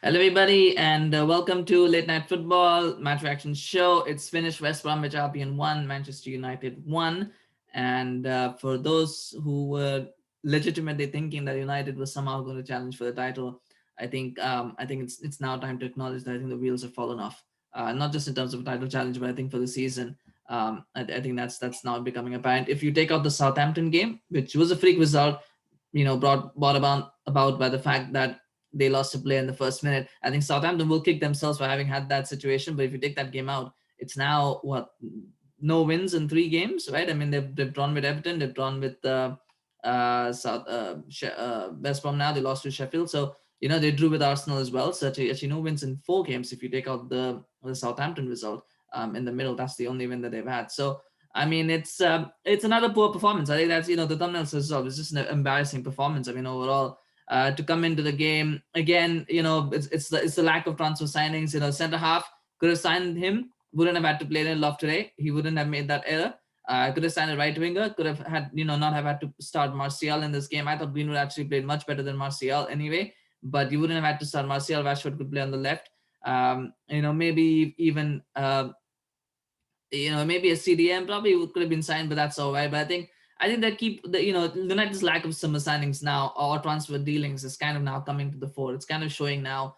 Hello, everybody, and welcome to Late Night Football Match Reaction Show. It's finished. West Bromwich Albion 1, Manchester United 1. And for those who were legitimately thinking that United was somehow going to challenge for the title, I think it's now time to acknowledge that I think the wheels have fallen off. Not just in terms of a title challenge, but I think for the season. I think that's now becoming apparent. If you take out the Southampton game, which was a freak result, brought about by the fact that they lost a player in the first minute. I think Southampton will kick themselves for having had that situation. But if you take that game out, it's now no wins in 3 games, right? I mean, they've drawn with Everton, they've drawn with West Brom. Now they lost to Sheffield, so they drew with Arsenal as well. So actually no wins in 4 games if you take out the Southampton result. In the middle, that's the only win that they've had. So I mean, it's another poor performance. I think that's the thumbnail says it's just an embarrassing performance. I mean, overall, to come into the game again, it's the lack of transfer signings. Centre half could have signed him, wouldn't have had to play Lindelof today. He wouldn't have made that error. Could have signed a right winger. Could have had not have had to start Martial in this game. I thought Greenwood actually played much better than Martial anyway, but you wouldn't have had to start Martial. Rashford could play on the left. Maybe even maybe a CDM probably could have been signed, but that's all right. But I think that United's lack of summer signings now or transfer dealings is kind of now coming to the fore. It's kind of showing up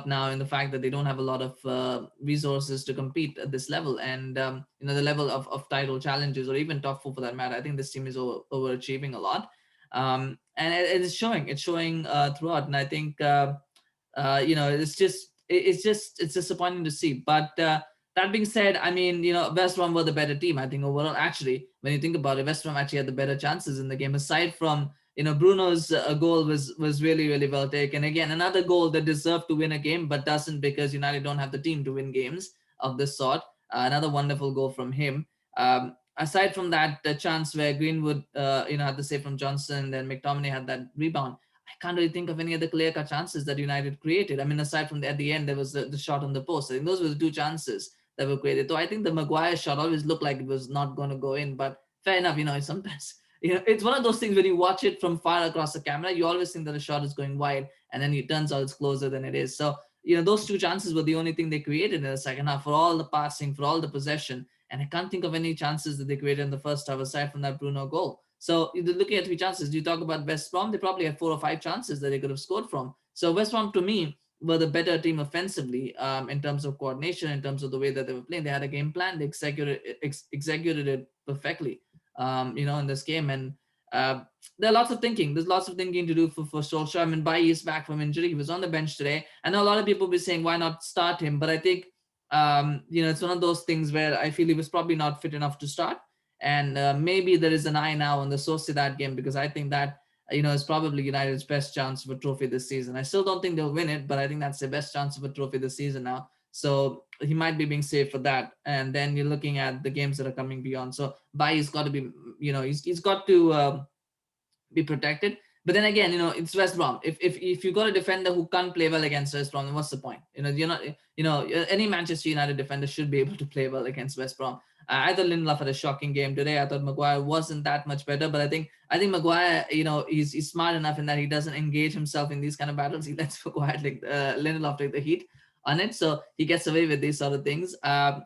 now in the fact that they don't have a lot of resources to compete at this level, and the level of title challenges or even top four for that matter. I think this team is overachieving a lot, and it's showing. It's showing throughout, and I think it's disappointing to see, but. That being said, I mean, West Brom were the better team. I think overall, actually, when you think about it, West Brom actually had the better chances in the game. Aside from, Bruno's goal was really, really well taken. Again, another goal that deserved to win a game, but doesn't because United don't have the team to win games of this sort. Another wonderful goal from him. Aside from that, the chance where Greenwood, had the save from Johnstone, then McTominay had that rebound. I can't really think of any other clear-cut chances that United created. I mean, aside from at the end, there was the shot on the post. I think those were the 2 chances that were created. Though I think the Maguire shot always looked like it was not going to go in, but fair enough. Sometimes it's one of those things when you watch it from far across the camera, you always think that the shot is going wide, and then it turns out it's closer than it is. So those 2 chances were the only thing they created in the second half for all the passing, for all the possession, and I can't think of any chances that they created in the first half aside from that Bruno goal. So looking at 3 chances, you talk about West Brom, they probably had 4 or 5 chances that they could have scored from. So West Brom, to me, were the better team offensively in terms of coordination, in terms of the way that they were playing. They had a game plan. They executed it perfectly, in this game. And there are lots of thinking. There's lots of thinking to do for Solskjaer. I mean, Ajayi is back from injury. He was on the bench today. I know a lot of people will be saying, why not start him? But I think, it's one of those things where I feel he was probably not fit enough to start. And maybe there is an eye now on the Sociedad game because I think that it's probably United's best chance of a trophy this season. I still don't think they'll win it, but I think that's their best chance of a trophy this season now. So he might be being saved for that. And then you're looking at the games that are coming beyond. So Bayi's got to be, he's got to be protected. But then again, it's West Brom. If you got a defender who can't play well against West Brom, then what's the point? You're not, any Manchester United defender should be able to play well against West Brom. I thought Lindelof had a shocking game today. I thought Maguire wasn't that much better, but I think Maguire, he's smart enough in that he doesn't engage himself in these kind of battles. He lets Maguire Lindelof take the heat on it, so he gets away with these sort of things. I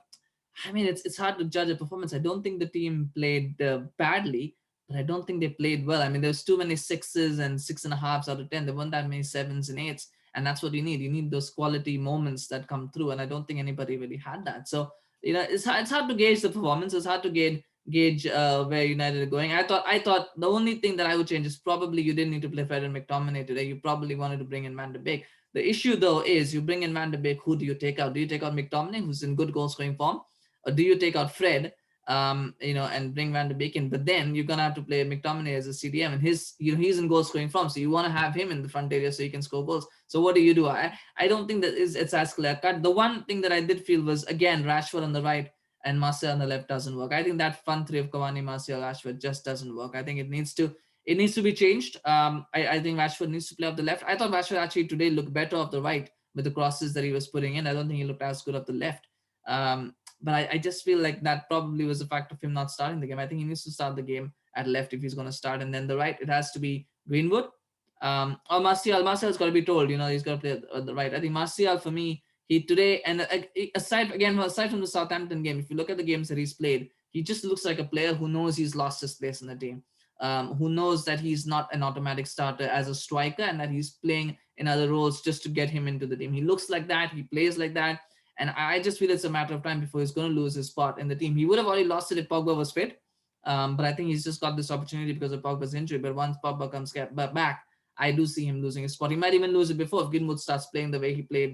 mean, it's hard to judge a performance. I don't think the team played badly, but I don't think they played well. I mean, there's too many 6s and 6.5s out of 10. There weren't that many 7s and 8s, and that's what you need. You need those quality moments that come through, and I don't think anybody really had that. So it's hard to gauge the performance. It's hard to gauge where United are going. I thought the only thing that I would change is probably you didn't need to play Fred and McTominay today. You probably wanted to bring in Van de Beek. The issue though is you bring in Van de Beek. Who do you take out? Do you take out McTominay, who's in good goal scoring form, or do you take out Fred? And bring Van de Beek in, but then you're gonna have to play McTominay as a CDM, and he's in goal scoring form, so you want to have him in the front area so he can score goals. So what do? I don't think that it's as clear cut. The one thing that I did feel was again Rashford on the right and Martial on the left doesn't work. I think that front three of Cavani, Martial, Rashford just doesn't work. I think it needs to be changed. I think Rashford needs to play off the left. I thought Rashford actually today looked better off the right with the crosses that he was putting in. I don't think he looked as good off the left. But I just feel like that probably was a fact of him not starting the game. I think he needs to start the game at left if he's going to start. And then the right, it has to be Greenwood. Or Martial's got to be told, he's got to play at the right. I think Martial for me, he today, and aside from the Southampton game, if you look at the games that he's played, he just looks like a player who knows he's lost his place in the team, who knows that he's not an automatic starter as a striker and that he's playing in other roles just to get him into the team. He looks like that, he plays like that, and I just feel it's a matter of time before he's going to lose his spot in the team. He would have already lost it if Pogba was fit, but I think he's just got this opportunity because of Pogba's injury. But once Pogba comes back, I do see him losing his spot. He might even lose it before if Greenwood starts playing the way he played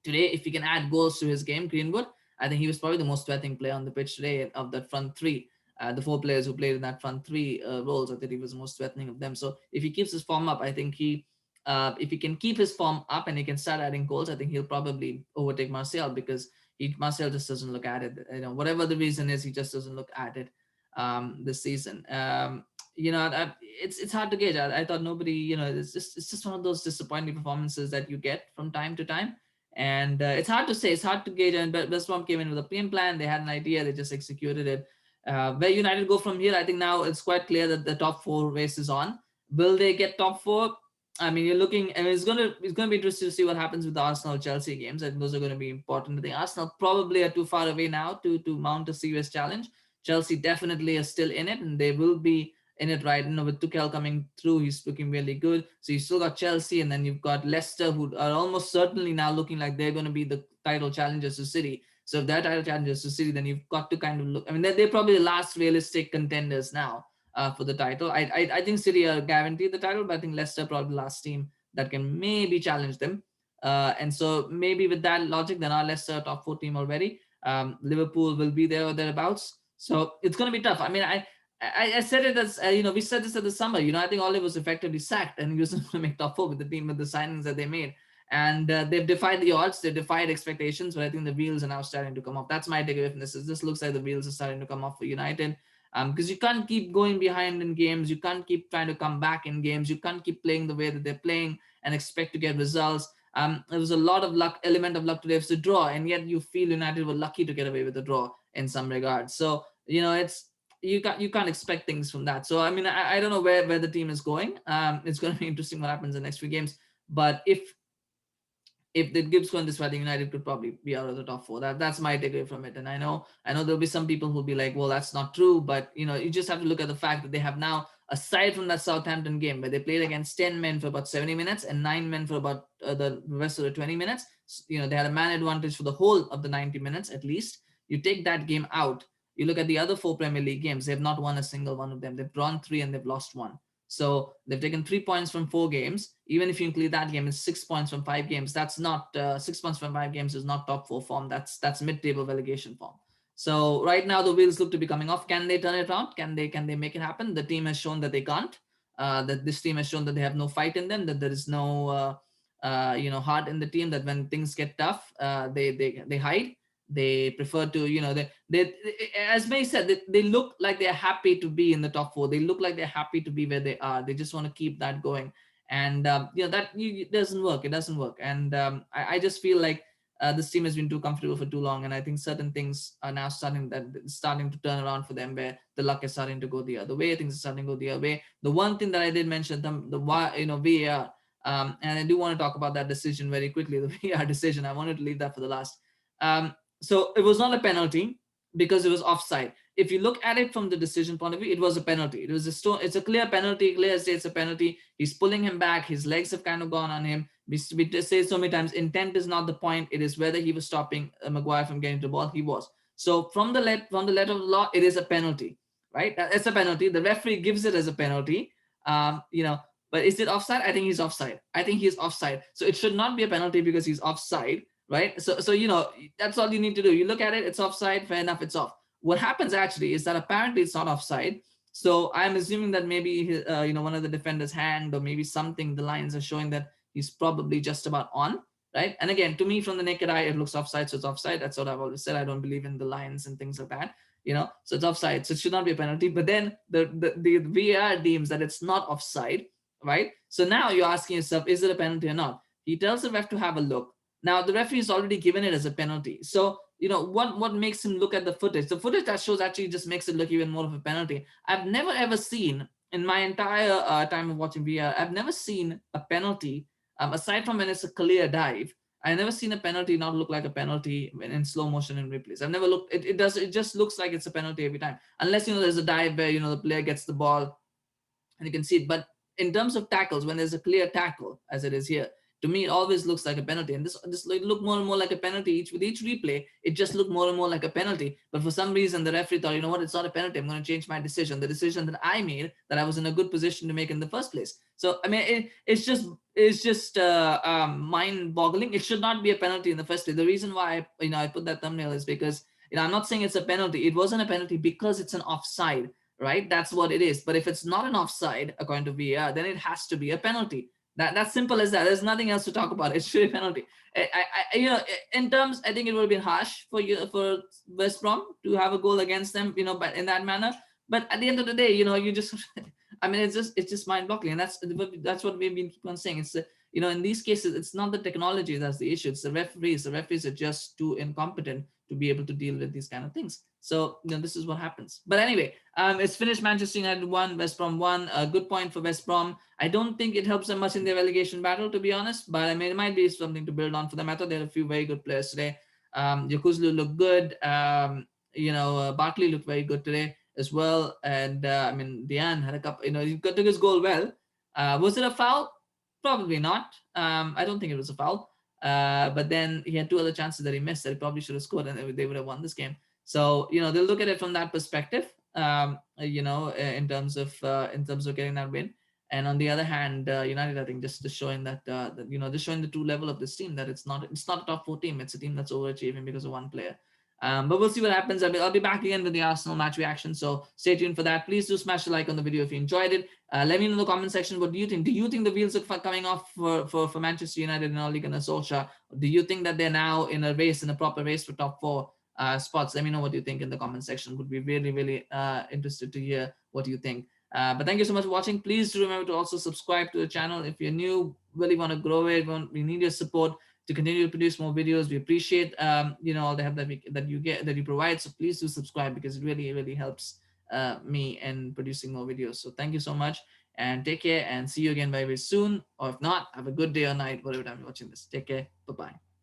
today. If he can add goals to his game, Greenwood, I think he was probably the most threatening player on the pitch today of that front three. The four players who played in that front three roles, I think he was the most threatening of them. So if he keeps his form up, I think if he can keep his form up and he can start adding goals, I think he'll probably overtake Martial, because Martial just doesn't look at it. Whatever the reason is, he just doesn't look at it this season. It's hard to gauge. I thought nobody, it's just one of those disappointing performances that you get from time to time. And it's hard to say, it's hard to gauge. And West Brom came in with a game plan. They had an idea, they just executed it. Where United go from here, I think now it's quite clear that the top four race is on. Will they get top four? I mean, you're looking. I mean, it's gonna be interesting to see what happens with the Arsenal Chelsea games. I think those are going to be important. I think Arsenal probably are too far away now to mount a serious challenge. Chelsea definitely are still in it, and they will be in it right. With Tuchel coming through, he's looking really good. So you still got Chelsea, and then you've got Leicester, who are almost certainly now looking like they're going to be the title challengers to City. So if they're title challengers to City, then you've got to kind of look. I mean, they're probably the last realistic contenders now for the title. I think City are guaranteed the title, but I think Leicester probably the last team that can maybe challenge them. And so maybe with that logic, then our Leicester top four team already. Liverpool will be there or thereabouts. So it's going to be tough. I mean, I said it as, we said this at the summer. I think Ole was effectively sacked and he was going to make top four with the team, with the signings that they made. And they've defied the odds, they've defied expectations, but I think the wheels are now starting to come off. That's my takeaway from this. This looks like the wheels are starting to come off for United. Because you can't keep going behind in games. You can't keep trying to come back in games. You can't keep playing the way that they're playing and expect to get results. There was a lot of luck, element of luck today. It's a draw, and yet you feel United were lucky to get away with a draw in some regards. So, it's you can't expect things from that. So, I mean, I don't know where the team is going. It's going to be interesting what happens in the next few games. But if it keeps going this way, I think United could probably be out of the top four. That's my takeaway from it. And I know there'll be some people who'll be like, well, that's not true. But, you just have to look at the fact that they have now, aside from that Southampton game where they played against 10 men for about 70 minutes and 9 men for about the rest of the 20 minutes, they had a man advantage for the whole of the 90 minutes at least. You take that game out, you look at the other 4 Premier League games, they've not won a single one of them. They've drawn 3 and they've lost 1. So they've taken 3 points from 4 games. Even if you include that game, it's 6 points from 5 games. That's not 6 points from 5 games is not top 4 form. That's mid-table relegation form. So right now the wheels look to be coming off. Can they turn it around? Can they make it happen? The team has shown that they can't. That this team has shown that they have no fight in them. That there is no heart in the team. That when things get tough, they hide. They prefer to, they as May said, they look like they're happy to be in the top 4. They look like they're happy to be where they are. They just want to keep that going. And, it doesn't work. It doesn't work. And I just feel like this team has been too comfortable for too long. And I think certain things are now starting to turn around for them, where the luck is starting to go the other way. Things are starting to go the other way. The one thing that I did mention, the VAR, and I do want to talk about that decision very quickly, the VAR decision. I wanted to leave that for the last. So it was not a penalty because it was offside. If you look at it from the decision point of view, it was a penalty. It's a clear penalty, clear as day it's a penalty. He's pulling him back. His legs have kind of gone on him. We say so many times, intent is not the point. It is whether he was stopping Maguire from getting the ball. He was. So from the letter of the law, it is a penalty, right? It's a penalty. The referee gives it as a penalty, but is it offside? I think he's offside. So it should not be a penalty because he's offside. Right. So that's all you need to do. You look at it, it's offside, fair enough, it's off. What happens actually is that apparently it's not offside. So I'm assuming that maybe, one of the defenders hanged or maybe something, the lines are showing that he's probably just about on. Right. And again, to me, from the naked eye, it looks offside. So it's offside. That's what I've always said. I don't believe in the lines and things like that. So it's offside. So it should not be a penalty. But then the VAR deems that it's not offside. Right. So now you're asking yourself, is it a penalty or not? He tells the ref to have a look. Now, the referee has already given it as a penalty. So, what makes him look at the footage? The footage that shows actually just makes it look even more of a penalty. I've never, ever seen in my entire time of watching VR, I've never seen a penalty, aside from when it's a clear dive. I've never seen a penalty not look like a penalty when in slow motion in replays. I've never looked. It just looks like it's a penalty every time, unless there's a dive where the player gets the ball and you can see it. But in terms of tackles, when there's a clear tackle, as it is here, to me it always looks like a penalty. And this looked more and more like a penalty with each replay. It just looked more and more like a penalty. But for some reason, the referee thought, you know what, it's not a penalty. I'm going to change my decision. The decision that I made, that I was in a good position to make in the first place. So I mean, it's just mind-boggling. It should not be a penalty in the first place. The reason why I put that thumbnail is because I'm not saying it's a penalty. It wasn't a penalty because it's an offside, right? That's what it is. But if it's not an offside according to VAR, then it has to be a penalty. That's simple as that. There's nothing else to talk about. It should be a penalty. In terms, I think it would have been harsh for West Brom to have a goal against them, but in that manner. But at the end of the day, you just, I mean, it's just mind-boggling, and that's what we've been keep on saying. It's in these cases, it's not the technology that's the issue. It's the referees. The referees are just too incompetent to be able to deal with these kind of things. So this is what happens. But anyway, it's finished. Manchester United won, West Brom won. A good point for West Brom. I don't think it helps them much in their relegation battle, to be honest. But I mean, it might be something to build on for them. I thought they had a few very good players today. Yokuslu looked good. Bartley looked very good today as well. And I mean, Diagne had a couple. He took his goal well. Was it a foul? Probably not. I don't think it was a foul. But then he had two other chances that he missed that he probably should have scored, and they would have won this game. So they'll look at it from that perspective. In terms of getting that win. And on the other hand, United, I think, just showing just showing the true level of this team, that it's not a top four team. It's a team that's overachieving because of one player. But we'll see what happens. I'll be back again with the Arsenal match reaction, so stay tuned for that. Please do smash the like on the video if you enjoyed it. Let me know in the comment section, what do you think? Do you think the wheels are coming off for Manchester United and Ole and Solskjaer? Do you think that they're now in a proper race for top four spots? Let me know what you think in the comment section. Would be really, really interested to hear what you think. But thank you so much for watching. Please do remember to also subscribe to the channel if you're new. Really want to grow it. We need your support to continue to produce more videos. We appreciate all the help that you provide. So please do subscribe, because it really, really helps me in producing more videos. So thank you so much, and take care, and see you again very, very soon. Or if not, have a good day or night, whatever time you're watching this. Take care. Bye bye.